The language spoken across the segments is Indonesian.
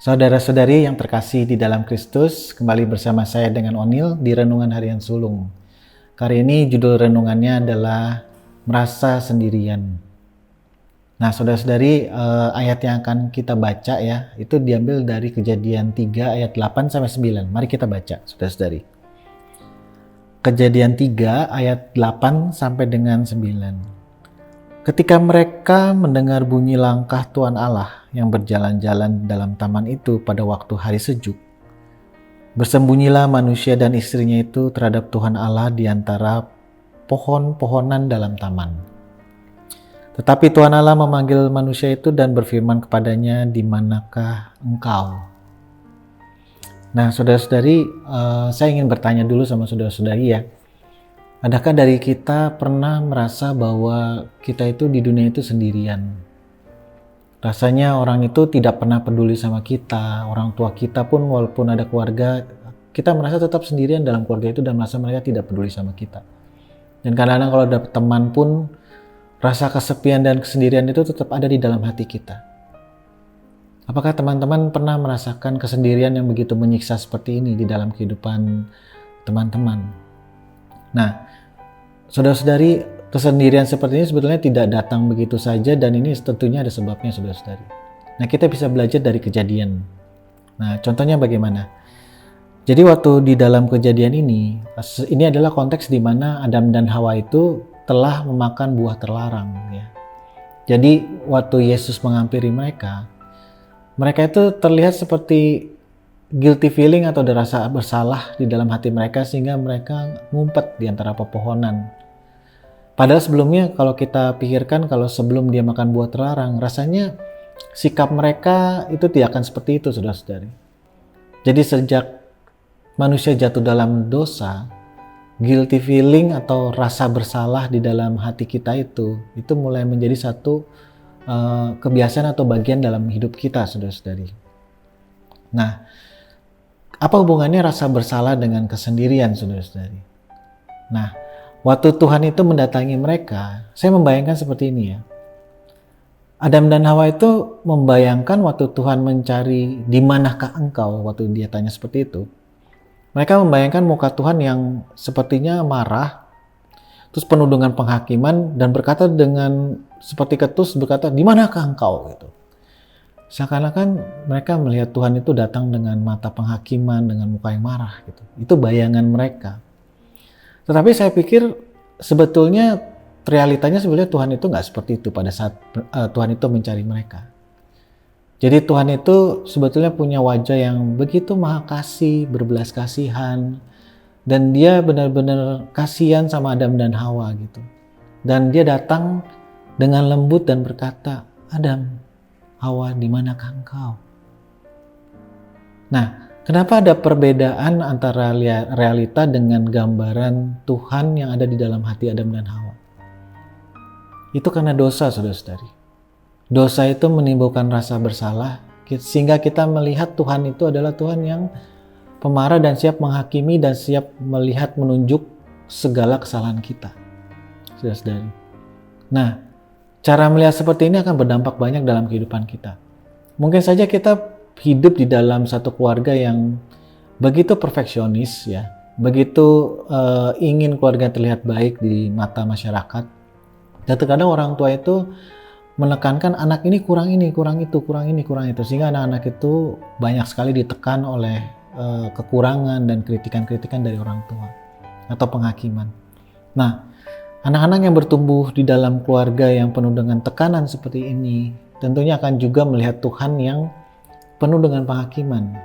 Saudara-saudari yang terkasih di dalam Kristus, kembali bersama saya dengan Onil di Renungan Harian Sulung. Kali ini judul renungannya adalah Merasa Sendirian. Nah, saudara-saudari, ayat yang akan kita baca ya, itu diambil dari Kejadian 3 ayat 8 sampai 9. Mari kita baca, saudara-saudari. Kejadian 3 ayat 8 sampai dengan 9. Ketika mereka mendengar bunyi langkah Tuhan Allah yang berjalan-jalan dalam taman itu pada waktu hari sejuk, bersembunyilah manusia dan istrinya itu terhadap Tuhan Allah di antara pohon-pohonan dalam taman. Tetapi Tuhan Allah memanggil manusia itu dan berfirman kepadanya, "Di manakah engkau?" Nah, saudara-saudari, saya ingin bertanya dulu sama saudara-saudari ya. Adakah dari kita pernah merasa bahwa kita itu di dunia itu sendirian? Rasanya orang itu tidak pernah peduli sama kita, orang tua kita pun walaupun ada keluarga, kita merasa tetap sendirian dalam keluarga itu dan merasa mereka tidak peduli sama kita. Dan kadang-kadang kalau ada teman pun, rasa kesepian dan kesendirian itu tetap ada di dalam hati kita. Apakah teman-teman pernah merasakan kesendirian yang begitu menyiksa seperti ini di dalam kehidupan teman-teman? Nah, saudara-saudari, kesendirian seperti ini sebetulnya tidak datang begitu saja dan ini tentunya ada sebabnya, saudara-saudari. Nah, kita bisa belajar dari Kejadian. Nah, contohnya bagaimana? Jadi waktu di dalam Kejadian ini adalah konteks di mana Adam dan Hawa itu telah memakan buah terlarang ya. Jadi waktu Yesus menghampiri mereka itu terlihat seperti guilty feeling atau ada rasa bersalah di dalam hati mereka sehingga mereka ngumpet di antara pepohonan. Padahal sebelumnya kalau kita pikirkan kalau sebelum dia makan buah terlarang, rasanya sikap mereka itu tidak akan seperti itu, saudara-saudari. Jadi sejak manusia jatuh dalam dosa, guilty feeling atau rasa bersalah di dalam hati kita itu mulai menjadi satu kebiasaan atau bagian dalam hidup kita, saudara-saudari. Nah, apa hubungannya rasa bersalah dengan kesendirian, saudara-saudari? Nah, waktu Tuhan itu mendatangi mereka, saya membayangkan seperti ini ya. Adam dan Hawa itu membayangkan waktu Tuhan mencari di manakah engkau, waktu dia tanya seperti itu. Mereka membayangkan muka Tuhan yang sepertinya marah, terus penuh dengan penghakiman dan berkata dengan seperti ketus berkata, "Di manakah engkau?" gitu. Seakan-akan mereka melihat Tuhan itu datang dengan mata penghakiman, dengan muka yang marah gitu. Itu bayangan mereka. Tetapi saya pikir sebetulnya realitanya sebenarnya Tuhan itu nggak seperti itu pada saat Tuhan itu mencari mereka. Jadi Tuhan itu sebetulnya punya wajah yang begitu maha kasih, berbelas kasihan, dan dia benar-benar kasihan sama Adam dan Hawa gitu. Dan dia datang dengan lembut dan berkata, "Adam, Hawa, di manakah engkau?" Nah, kenapa ada perbedaan antara realita dengan gambaran Tuhan yang ada di dalam hati Adam dan Hawa? Itu karena dosa, saudara-saudari. Dosa itu menimbulkan rasa bersalah, sehingga kita melihat Tuhan itu adalah Tuhan yang pemarah dan siap menghakimi dan siap melihat menunjuk segala kesalahan kita, saudara-saudari. Nah, cara melihat seperti ini akan berdampak banyak dalam kehidupan kita. Mungkin saja kita hidup di dalam satu keluarga yang begitu perfeksionis ya, begitu ingin keluarga terlihat baik di mata masyarakat. Dan terkadang orang tua itu menekankan anak ini, kurang itu, sehingga anak-anak itu banyak sekali ditekan oleh kekurangan dan kritikan-kritikan dari orang tua atau penghakiman. Nah, anak-anak yang bertumbuh di dalam keluarga yang penuh dengan tekanan seperti ini tentunya akan juga melihat Tuhan yang penuh dengan penghakiman,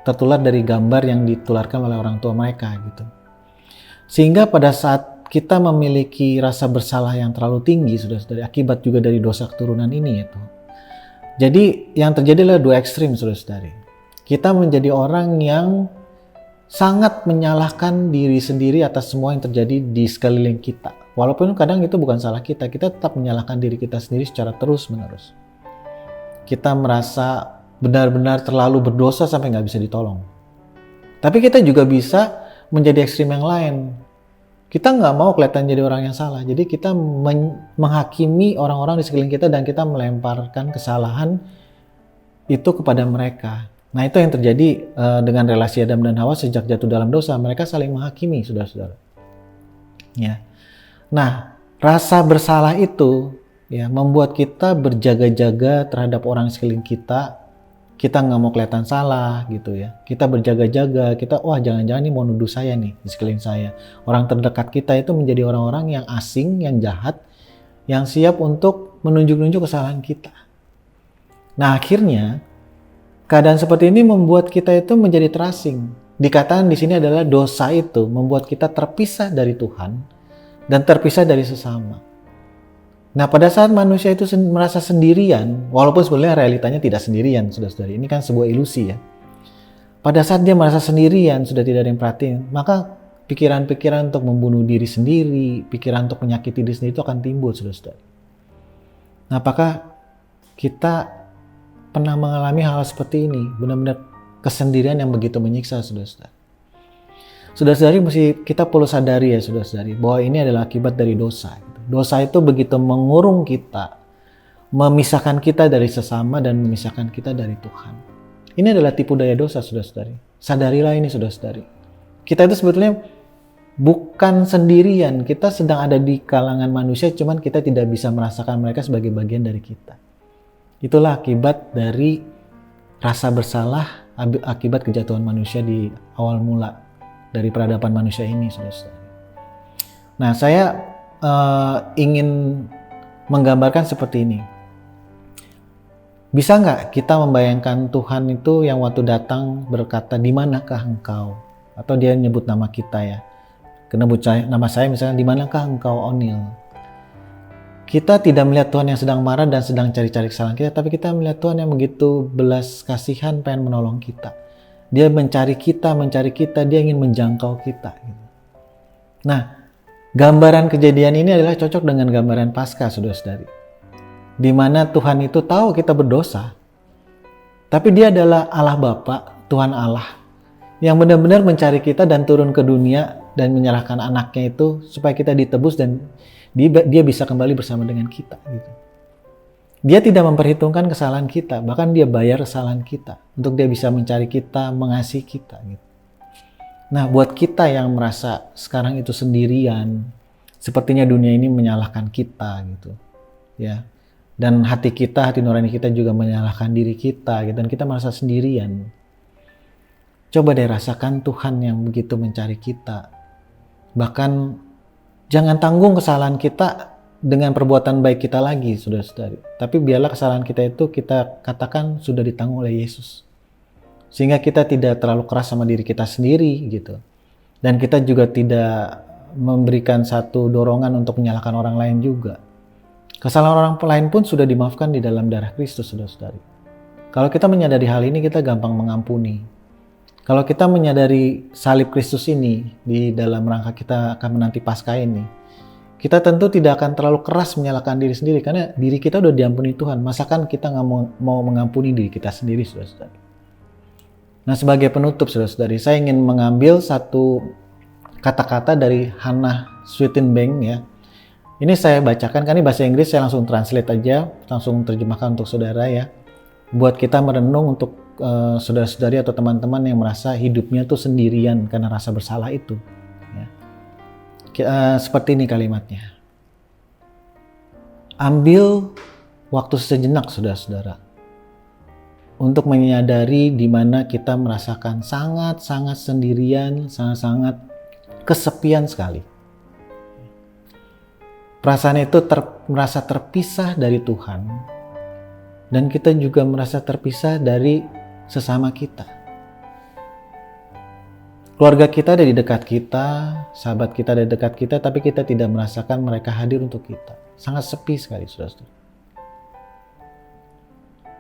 tertular dari gambar yang ditularkan oleh orang tua mereka gitu. Sehingga pada saat kita memiliki rasa bersalah yang terlalu tinggi, saudara-saudari, akibat juga dari dosa keturunan ini itu. Jadi yang terjadi adalah dua ekstrim, saudara-saudari. Kita menjadi orang yang sangat menyalahkan diri sendiri atas semua yang terjadi di sekeliling kita. Walaupun kadang itu bukan salah kita tetap menyalahkan diri kita sendiri secara terus-menerus. Kita merasa benar-benar terlalu berdosa sampai nggak bisa ditolong. Tapi kita juga bisa menjadi ekstrim yang lain. Kita nggak mau kelihatan jadi orang yang salah. Jadi kita menghakimi orang-orang di sekeliling kita dan kita melemparkan kesalahan itu kepada mereka. Nah, itu yang terjadi dengan relasi Adam dan Hawa sejak jatuh dalam dosa. Mereka saling menghakimi, saudara-saudara. Ya. Nah, rasa bersalah itu ya membuat kita berjaga-jaga terhadap orang sekeliling kita. Kita nggak mau kelihatan salah gitu ya. Kita berjaga-jaga, wah jangan-jangan ini mau nuduh saya nih di sekeliling saya. Orang terdekat kita itu menjadi orang-orang yang asing, yang jahat, yang siap untuk menunjuk-nunjuk kesalahan kita. Nah, akhirnya keadaan seperti ini membuat kita itu menjadi terasing. Dikatakan di sini adalah dosa itu membuat kita terpisah dari Tuhan dan terpisah dari sesama. Nah, pada saat manusia itu merasa sendirian, walaupun sebenarnya realitanya tidak sendirian, saudara-saudari, ini kan sebuah ilusi ya. Pada saat dia merasa sendirian, sudah tidak ada yang perhatiin, maka pikiran-pikiran untuk membunuh diri sendiri, pikiran untuk menyakiti diri sendiri itu akan timbul, saudara-saudari. Nah, apakah kita pernah mengalami hal seperti ini? Benar-benar kesendirian yang begitu menyiksa, saudara-saudari. Saudara-saudari, kita perlu sadari ya, saudara-saudari, bahwa ini adalah akibat dari dosa. Dosa itu begitu mengurung kita, memisahkan kita dari sesama dan memisahkan kita dari Tuhan. Ini adalah tipu daya dosa, saudara-saudari. Sadarilah ini, saudara-saudari. Kita itu sebetulnya bukan sendirian, kita sedang ada di kalangan manusia, cuman kita tidak bisa merasakan mereka sebagai bagian dari kita. Itulah akibat dari rasa bersalah, akibat kejatuhan manusia di awal mula dari peradaban manusia ini, saudara-saudari. Nah, saya ingin menggambarkan seperti ini. Bisa nggak kita membayangkan Tuhan itu yang waktu datang berkata, di manakah engkau? Atau dia nyebut nama kita ya. Kena nama saya misalnya, di manakah engkau Onil? Kita tidak melihat Tuhan yang sedang marah dan sedang cari-cari kesalahan kita, tapi kita melihat Tuhan yang begitu belas kasihan, pengen menolong kita. Dia mencari kita, dia ingin menjangkau kita. Nah, gambaran kejadian ini adalah cocok dengan gambaran Paskah, saudara-saudari. Di mana Tuhan itu tahu kita berdosa, tapi dia adalah Allah Bapa, Tuhan Allah, yang benar-benar mencari kita dan turun ke dunia dan menyerahkan anaknya itu supaya kita ditebus dan dia bisa kembali bersama dengan kita. Gitu. Dia tidak memperhitungkan kesalahan kita, bahkan dia bayar kesalahan kita untuk dia bisa mencari kita, mengasihi kita. Gitu. Nah, buat kita yang merasa sekarang itu sendirian, sepertinya dunia ini menyalahkan kita gitu, ya. Dan hati nurani kita juga menyalahkan diri kita, gitu. Dan kita merasa sendirian. Coba deh rasakan Tuhan yang begitu mencari kita. Bahkan jangan tanggung kesalahan kita dengan perbuatan baik kita lagi, saudara-saudari. Tapi biarlah kesalahan kita itu kita katakan sudah ditanggung oleh Yesus. Sehingga kita tidak terlalu keras sama diri kita sendiri gitu. Dan kita juga tidak memberikan satu dorongan untuk menyalahkan orang lain juga. Kesalahan orang lain pun sudah dimaafkan di dalam darah Kristus, saudara-saudari. Kalau kita menyadari hal ini, kita gampang mengampuni. Kalau kita menyadari salib Kristus ini di dalam rangka kita akan menanti Paskah ini, kita tentu tidak akan terlalu keras menyalahkan diri sendiri karena diri kita udah diampuni Tuhan. Masakan kita nggak mau mengampuni diri kita sendiri, saudara-saudari. Nah, sebagai penutup, saudara-saudari, saya ingin mengambil satu kata-kata dari Hannah Swittenbank ya. Ini saya bacakan, karena ini bahasa Inggris, saya langsung translate aja, langsung terjemahkan untuk saudara ya. Buat kita merenung untuk saudara-saudari atau teman-teman yang merasa hidupnya tuh sendirian karena rasa bersalah itu. Ya. Seperti ini kalimatnya. Ambil waktu sejenak, saudara-saudara, untuk menyadari di mana kita merasakan sangat-sangat sendirian, sangat-sangat kesepian sekali. Perasaan itu merasa terpisah dari Tuhan, dan kita juga merasa terpisah dari sesama kita. Keluarga kita ada di dekat kita, sahabat kita ada di dekat kita, tapi kita tidak merasakan mereka hadir untuk kita. Sangat sepi sekali, saudara-saudara.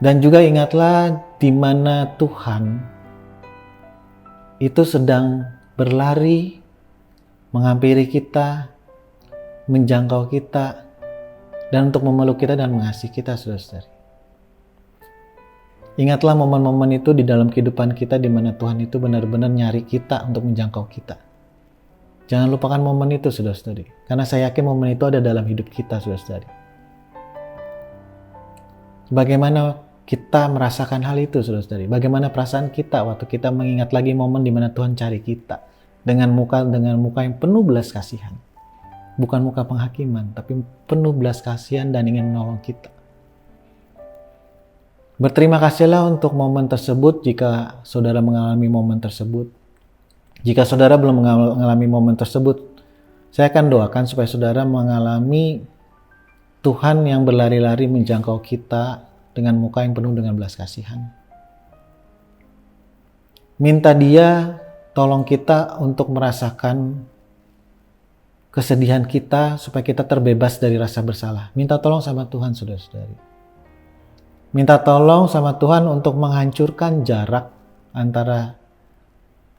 Dan juga ingatlah di mana Tuhan itu sedang berlari, menghampiri kita, menjangkau kita, dan untuk memeluk kita dan mengasihi kita, saudara-saudari. Ingatlah momen-momen itu di dalam kehidupan kita di mana Tuhan itu benar-benar nyari kita untuk menjangkau kita. Jangan lupakan momen itu, saudara-saudari. Karena saya yakin momen itu ada dalam hidup kita, saudara-saudari. Bagaimana kita merasakan hal itu, saudara-saudari. Bagaimana perasaan kita waktu kita mengingat lagi momen di mana Tuhan cari kita dengan muka yang penuh belas kasihan. Bukan muka penghakiman, tapi penuh belas kasihan dan ingin menolong kita. Berterima kasihlah untuk momen tersebut jika saudara mengalami momen tersebut. Jika saudara belum mengalami momen tersebut, saya akan doakan supaya saudara mengalami Tuhan yang berlari-lari menjangkau kita dengan muka yang penuh dengan belas kasihan. Minta Dia tolong kita untuk merasakan kesedihan kita supaya kita terbebas dari rasa bersalah. Minta tolong sama Tuhan, saudara-saudari. Minta tolong sama Tuhan untuk menghancurkan jarak antara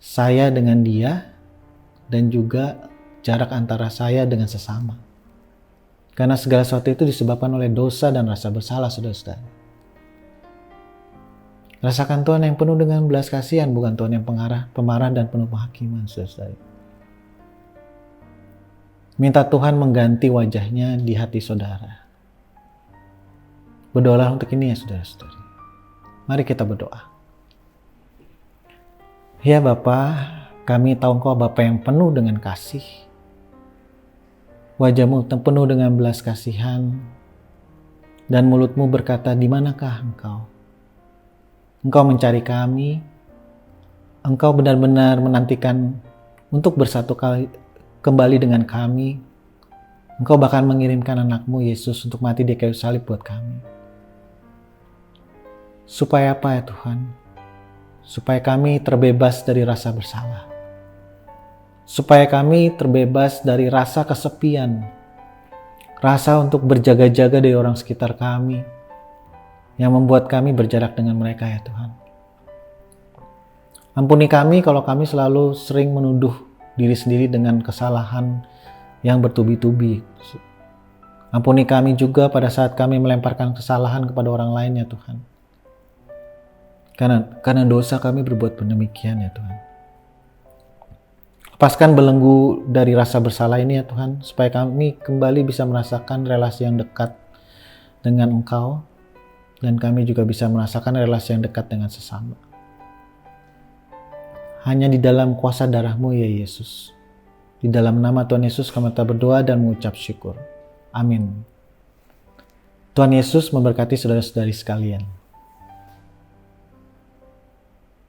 saya dengan Dia dan juga jarak antara saya dengan sesama. Karena segala sesuatu itu disebabkan oleh dosa dan rasa bersalah, saudara-saudara. Rasakan Tuhan yang penuh dengan belas kasihan, bukan Tuhan yang pemarah dan penuh penghakiman, saudara-saudara. Minta Tuhan mengganti wajahnya di hati saudara. Berdoalah untuk ini ya saudara-saudari. Mari kita berdoa. Ya Bapa, kami tahu Engkau Bapa yang penuh dengan kasih. Wajahmu penuh dengan belas kasihan. Dan mulutmu berkata, di manakah Engkau? Engkau mencari kami. Engkau benar-benar menantikan untuk bersatu kembali dengan kami. Engkau bahkan mengirimkan anakmu Yesus untuk mati di kayu salib buat kami. Supaya apa ya Tuhan? Supaya kami terbebas dari rasa bersalah. Supaya kami terbebas dari rasa kesepian. Rasa untuk berjaga-jaga dari orang sekitar kami. Yang membuat kami berjarak dengan mereka ya Tuhan. Ampuni kami kalau kami selalu sering menuduh diri sendiri dengan kesalahan yang bertubi-tubi. Ampuni kami juga pada saat kami melemparkan kesalahan kepada orang lain ya Tuhan. Karena dosa kami berbuat demikian ya Tuhan. Lepaskan belenggu dari rasa bersalah ini ya Tuhan, supaya kami kembali bisa merasakan relasi yang dekat dengan Engkau, dan kami juga bisa merasakan relasi yang dekat dengan sesama. Hanya di dalam kuasa darah-Mu ya Yesus. Di dalam nama Tuhan Yesus kami telah berdoa dan mengucap syukur. Amin. Tuhan Yesus memberkati saudara-saudari sekalian.